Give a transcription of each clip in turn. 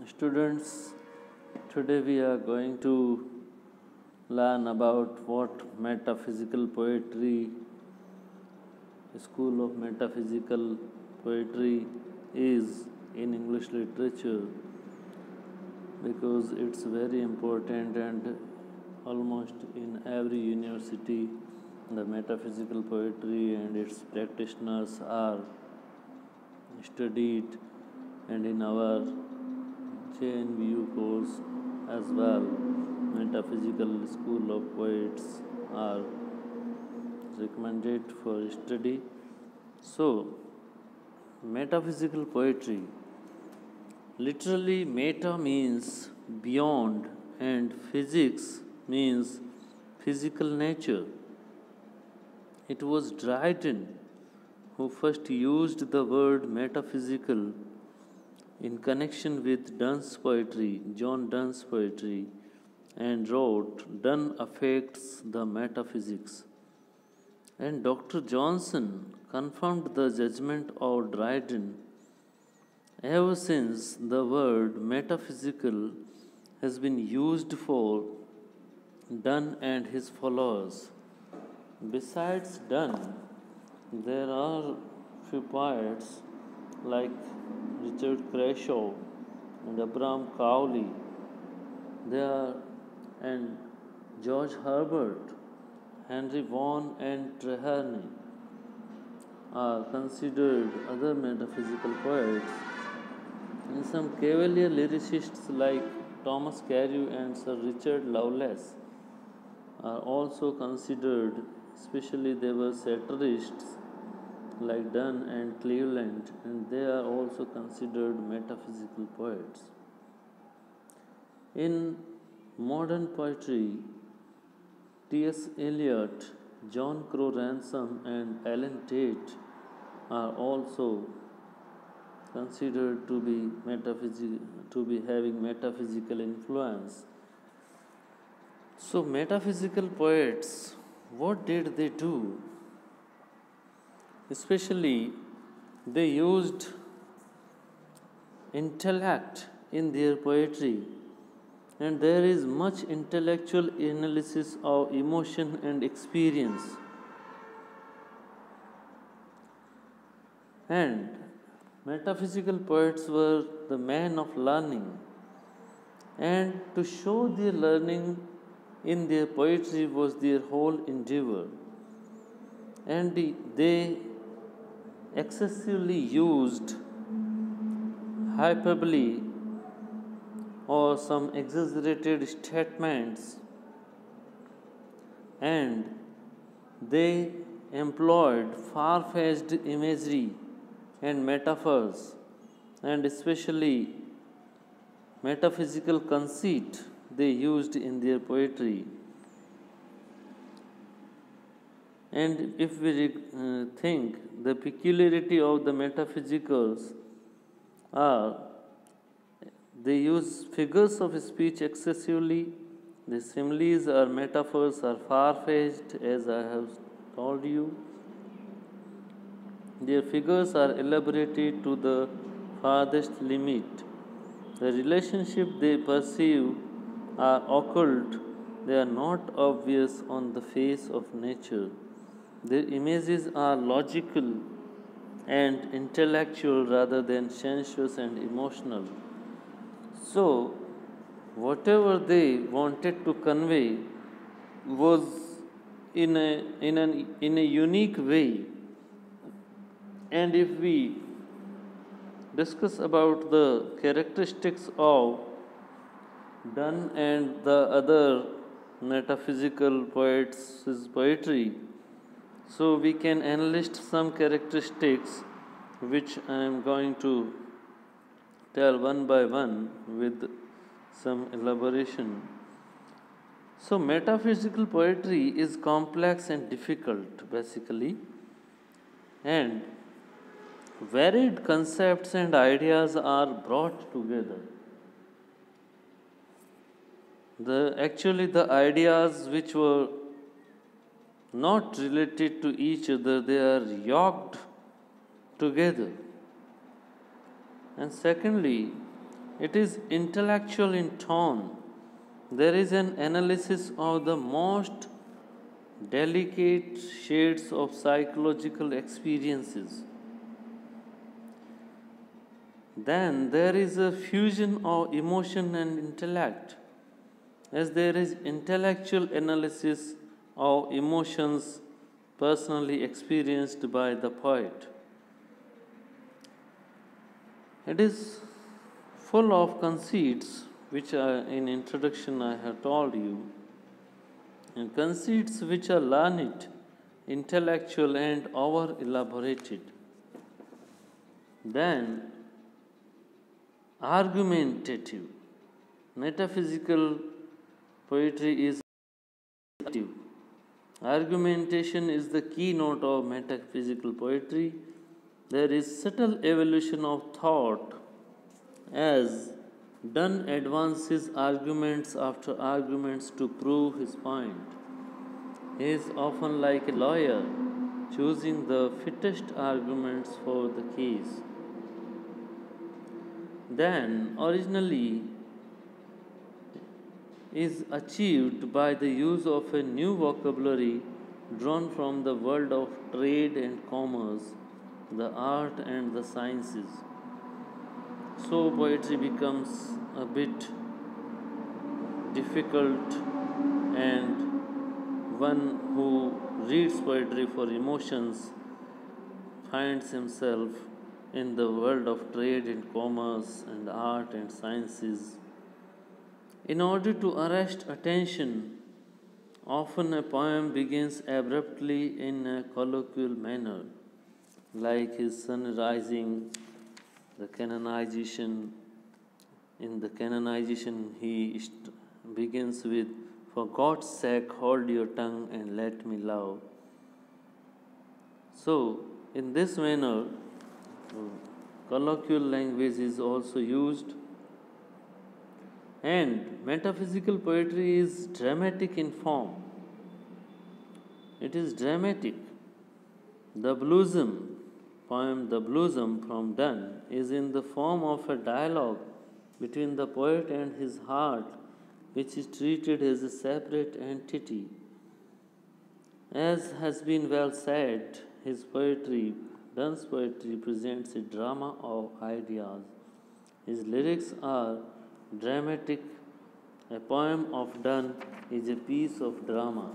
Students, today we are going to learn about what metaphysical poetry, School of Metaphysical Poetry is in English literature, because it's very important and almost in every university the metaphysical poetry and its practitioners are studied, and in our JNVU course as well, Metaphysical School of Poets are recommended for study. So, metaphysical poetry, literally meta means beyond and physics means physical nature. It was Dryden who first used the word metaphysical in connection with Donne's poetry, John Donne's poetry, and wrote, "Donne affects the metaphysics." And Dr. Johnson confirmed the judgment of Dryden. Ever since, the word metaphysical has been used for Donne and his followers. Besides Donne, there are few poets like Richard Crashaw and Abraham Cowley. And George Herbert, Henry Vaughan and Treherne are considered other metaphysical poets, and some cavalier lyricists like Thomas Carew and Sir Richard Lovelace are also considered, especially they were satirists like Donne and Cleveland, and they are also considered metaphysical poets. In modern poetry, T.S. Eliot, John Crow Ransom, and Ellen Tate are also considered to be having metaphysical influence. So, metaphysical poets, what did they do? Especially, they used intellect in their poetry, and there is much intellectual analysis of emotion and experience. And metaphysical poets were the men of learning, and to show their learning in their poetry was their whole endeavor. And they excessively used hyperbole or some exaggerated statements, and they employed far-fetched imagery and metaphors, and especially metaphysical conceit they used in their poetry. And if we think, the peculiarity of the metaphysicals are they use figures of speech excessively. The similes or metaphors are far-fetched, as I have told you. Their figures are elaborated to the farthest limit. The relationship they perceive are occult. They are not obvious on the face of nature. Their images are logical and intellectual rather than sensuous and emotional. So, whatever they wanted to convey was in a unique way. And if we discuss about the characteristics of Donne and the other metaphysical poets' poetry, so we can enlist some characteristics which I am going to tell one by one with some elaboration. So, metaphysical poetry is complex and difficult basically, and varied concepts and ideas are brought together. The ideas which were not related to each other, they are yoked together. And secondly, It is intellectual in tone. There is an analysis of the most delicate shades of psychological experiences. Then there is a fusion of emotion and intellect, as there is intellectual analysis of emotions personally experienced by the poet. It is full of conceits, which are in introduction I have told you, and conceits which are learned, intellectual, and over elaborated. Then argumentative. Metaphysical poetry is active. Argumentation is the keynote of metaphysical poetry. There is subtle evolution of thought as Donne advances arguments after arguments to prove his point. He is often like a lawyer, choosing the fittest arguments for the case. Then, originally, is achieved by the use of a new vocabulary drawn from the world of trade and commerce, the art and the sciences. So, poetry becomes a bit difficult, and one who reads poetry for emotions finds himself in the world of trade and commerce and art and sciences. In order to arrest attention, often a poem begins abruptly in a colloquial manner, like his sun rising, the canonization. In the canonization, he begins with, "For God's sake, hold your tongue and let me love." So, in this manner, colloquial language is also used. And metaphysical poetry is dramatic in form. It is dramatic. The Bluesome poem, The Bluesome from Donne, is in the form of a dialogue between the poet and his heart, which is treated as a separate entity. As has been well said, his poetry, Donne's poetry, presents a drama of ideas. His lyrics are dramatic. A poem of Donne is a piece of drama.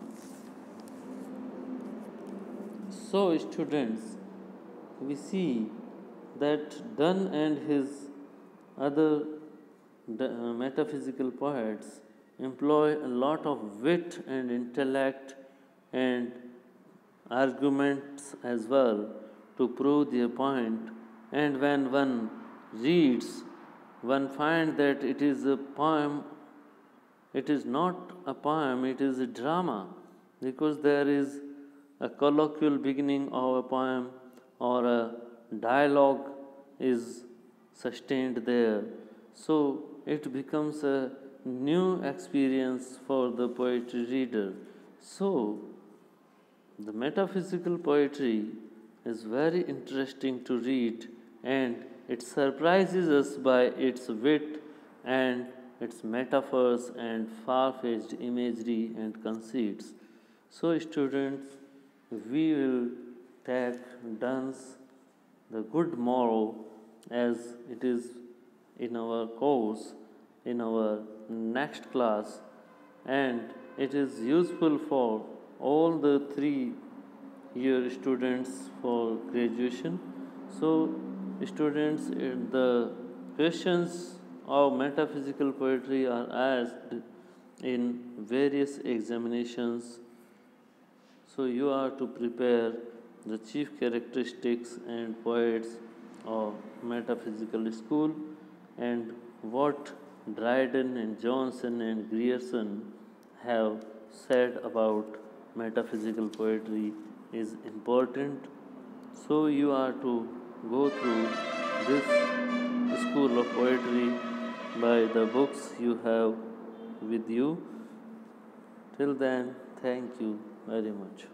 So, students, we see that Donne and his other metaphysical poets employ a lot of wit and intellect and arguments as well to prove their point. And when one reads, one finds that it is a poem. It is not a poem, it is a drama, because there is a colloquial beginning of a poem or a dialogue is sustained there. So it becomes a new experience for the poetry reader. So the metaphysical poetry is very interesting to read, and it surprises us by its wit and its metaphors and far-fetched imagery and conceits. So, students, we will take Donne's The Good Morrow as it is in our course, in our next class, and it is useful for all the 3-year students for graduation. So, students, the questions of metaphysical poetry are asked in various examinations. So, you are to prepare the chief characteristics and poets of metaphysical school, and what Dryden and Johnson and Grierson have said about metaphysical poetry is important. So you are to go through this school of poetry by the books you have with you. Till then, thank you very much.